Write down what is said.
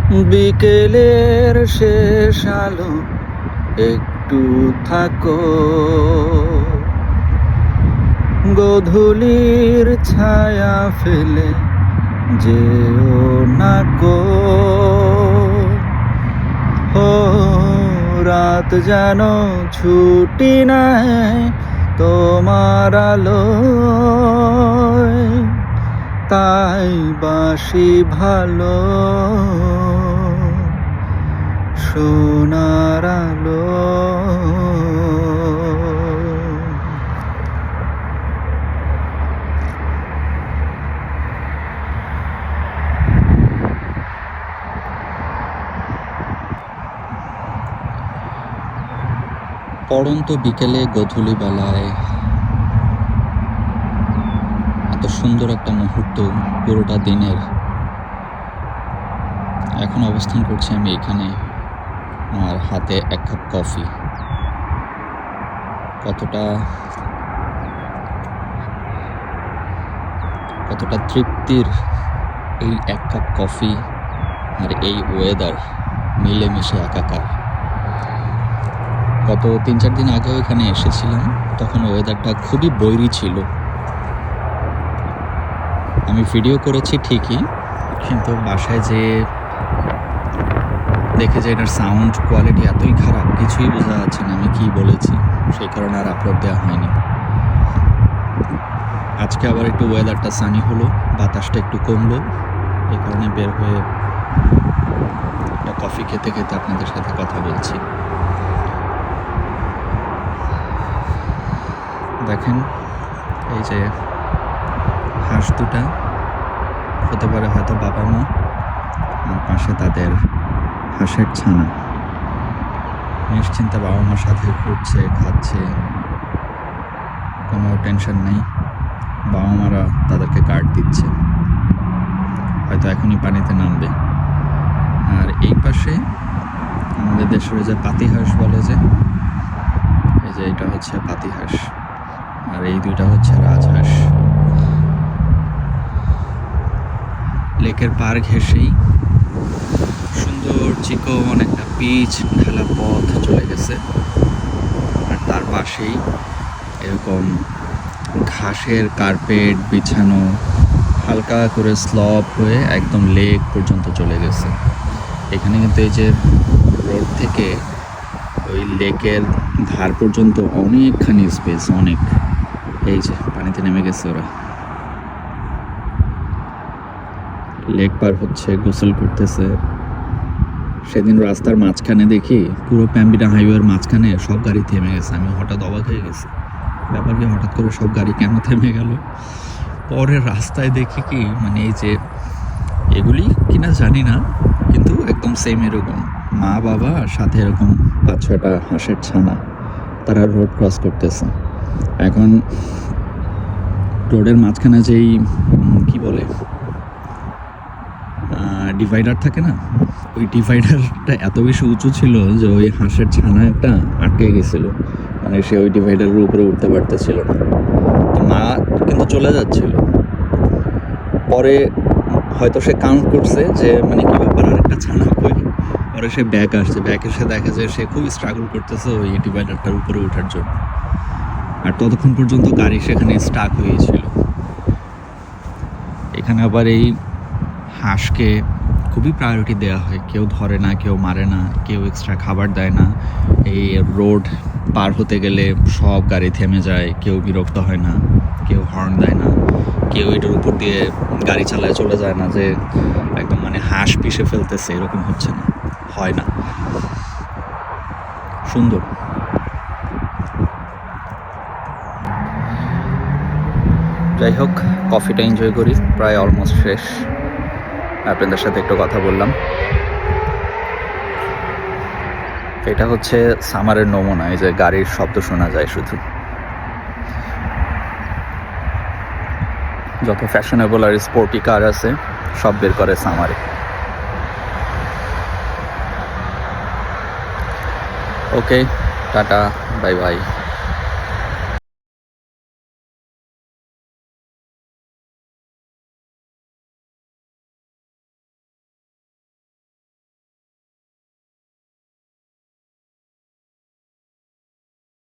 বিকেলের শেষ আলো একটু থাকো, গোধূলির ছায়া ফেলে যেও না গো। ও রাত যেন ছুটি নেয় তোমার আলোয়, তাই বাসি ভালো সোনার আলো। পড়ন্ত বিকেলে গোধূলি বেলায় এত সুন্দর একটা মুহূর্ত পুরোটা দিনের। এখন অবস্থান করছি আমি এখানে, আর হাতে এক কাপ কফি। কতটা তৃপ্তির এই এক কাপ কফি আর এই ওয়েদার মিলেমিশে একাকার। গত 3-4 দিন আগেও এখানে এসেছিলাম, তখন ওয়েদারটা খুবই বৈরী ছিল। আমি ভিডিও করেছি ঠিকই, কিন্তু বাসায় যে দেখে যে এটার সাউন্ড কোয়ালিটি এতই খারাপ, কিছুই বোঝা যাচ্ছে না আমি কি বলেছি, সেই কারণে আর আপলোড দেওয়া হয়নি। আজকে আবার একটু ওয়েদারটা সানি হলো, বাতাসটা একটু কমলো, এই কারণে বের হয়ে একটা কফি খেতে খেতে আপনাদের সাথে কথা বলছি। দেখেন এই যে হাঁস দুটা, হতে পারে হয়তো বাবা মা, আর পাশে তাদের হাঁসের ছানা। নিশ্চিন্তে বাবা মার সাথে ঘুরছে, খাচ্ছে, কোনো টেনশন নেই। বাবা মারা তাদেরকে গার্ড দিচ্ছে, হয়তো এখনই পানিতে নামবে। আর এই পাশে আমাদের দেশের যে পাতি হাঁস বলে, যে এই যে এটা হচ্ছে পাতি হাঁস, আর এই দুইটা হচ্ছে রাজহাঁস। লেকের পার ঘেঁষেই সুন্দর চিকন একটা পিচ ঢালা পথ চলে গেছে, আর তার পাশেই এরকম ঘাসের কার্পেট বিছানো, হালকা করে স্লপ হয়ে একদম লেক পর্যন্ত চলে গেছে। এখানে কিন্তু এই যে রোড থেকে ওই লেকের ধার পর্যন্ত অনেকখানি স্পেস, অনেক। এই যে পানিতে নেমে গেছে ওরা, লেক পার হচ্ছে, গোসল করতেছে। সেদিন রাস্তার মাঝখানে দেখি পুরো প্যাম্বিটা হাইওয়ের মাঝখানে সব গাড়ি থেমে গেছে। আমি হঠাৎ অবাক হয়ে গেছি, ব্যাপার কি, হঠাৎ করে সব গাড়ি কেন থেমে গেল? পরে রাস্তায় দেখি কি, মানে এই যে এগুলি কিনা জানি না, কিন্তু একদম সেম এরকম মা বাবা আর সাথে এরকম 5-6টা হাঁসের ছানা, তারা রোড ক্রস করতেছে। এখন রোডের মাঝখানে যেই কি বলে ডিভাইডার থাকে না, ওই ডিভাইডারটা এত বেশি উঁচু ছিল যে ওই হাঁসের ছানা একটা আটকে গেছিল, মানে সে ওই ডিভাইডারের উপরে উঠতে পারতেছিল না। তো মা কিন্তু চলে যাচ্ছিল, পরে হয়তো সে কাউন্ট করছে যে মানে কি ব্যাপার, আরেকটা ছানা কই। পরে সে ব্যাক আসছে, ব্যাক এসে দেখে যে সে খুবই স্ট্রাগল করতেছে ওই ডিভাইডারটার উপরে ওঠার জন্য। আর ততক্ষণ পর্যন্ত গাড়ি সেখানে স্টাক হয়েছিল। এখানে আবার এই হাঁসকে খুবই প্রায়োরিটি দেওয়া হয়, কেউ ধরে না, কেউ মারে না, কেউ এক্সট্রা খাবার দেয় না। এই রোড পার হতে গেলে সব গাড়ি থেমে যায়, কেউ বিরক্ত হয় না, কেউ হর্ন দেয় না, কেউ এটার উপর দিয়ে গাড়ি চালায় চলে যায় না যে একদম মানে হাঁস পিষে ফেলতেছে, এরকম হচ্ছে না, হয় না। সুন্দর। যাই হোক, কফিটা এনজয় করি, প্রায় অলমোস্ট শেষ। আপনাদের সাথে একটু কথা বললাম। এটা হচ্ছে সামারের নমুনা, এই যে গাড়ির শব্দ শোনা যায় শুধু। যত ফ্যাশনেবল আর স্পোর্টি কার আছে সব বের করে সামারে। ওকে, টাটা, বাই বাই।